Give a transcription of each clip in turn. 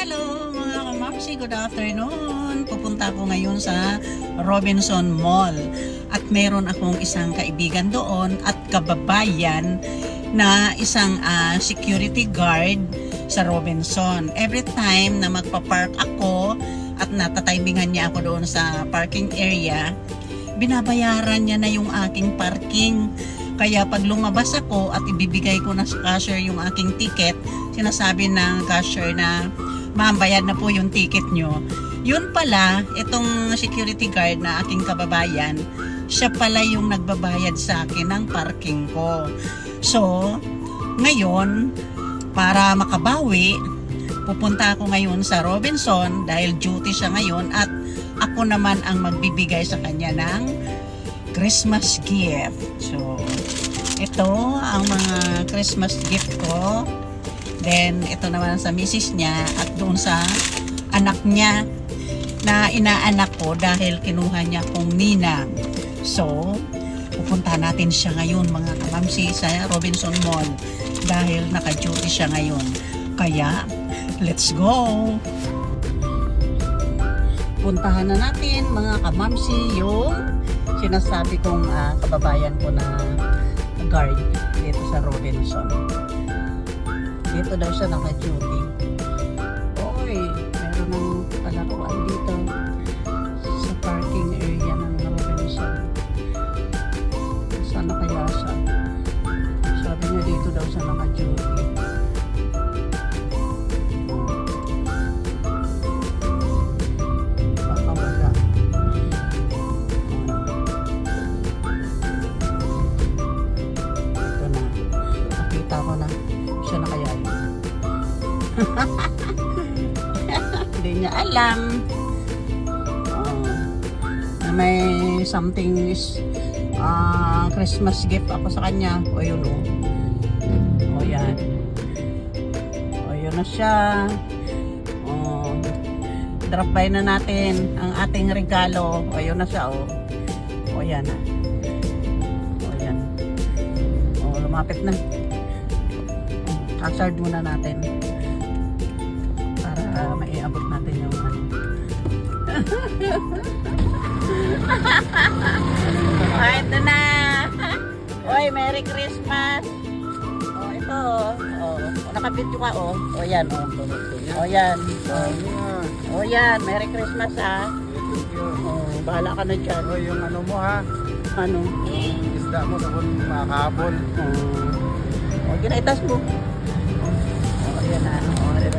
Hello mga kamapsi, good afternoon. Pupunta ako ngayon sa Robinson Mall at meron akong isang kaibigan doon at kababayan na isang security guard sa Robinson. Every time na magpa-park ako at natatimingan niya ako doon sa parking area, binabayaran niya na yung aking parking. Kaya pag lumabas ako at ibibigay ko na sa cashier yung aking ticket, sinasabi ng cashier na, "Ma'am, bayad na po yung ticket nyo." Yun pala, itong security guard na aking kababayan, siya pala yung nagbabayad sa akin ng parking ko. So, ngayon, para makabawi, pupunta ako ngayon sa Robinson dahil duty siya ngayon at ako naman ang magbibigay sa kanya ng Christmas gift. So, ito ang mga Christmas gift ko. Then, ito naman sa misis niya at doon sa anak niya na inaanak ko dahil kinuha niya kong ninang. So, pupunta natin siya ngayon mga kamamsi sa Robinson Mall dahil naka-duty siya ngayon. Kaya, let's go! Puntahan na natin mga kamamsi yung sinasabi kong kababayan ko na guard dito sa Robinson. Dito daw siya naka-duty. Oy, meron ng palaruan dito sa parking area ng Robinson. Saan na kaya siya? Sabi niya dito daw siya naka-duty. Baka wala. Ito na. Nakita ko na. Siya na kaya yun. Hindi niya alam na may something is Christmas gift ako sa kanya. O yun o. O yan. O yun na siya. O, drop by na natin ang ating regalo. O yun na siya o. O yan. O yan. O lumapit na. Hazard muna natin para maiabot natin yung Ay, ito na. Oy, Merry Christmas. Oh, ito. Oh, nakabit ka oh. Oh, yan oh. Oh, yan. Oh, yan. Merry Christmas Oh, bahala ka na dyan. Oh, yung ano mo ha? Ano? Yung isda mo sa makahabol. Oh, ginaitas mo. Ayan na.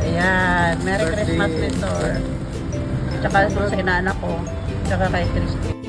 Ayan. Merry Christmas, Nestor. Tsaka sa inaanak ko. Tsaka kay Christy.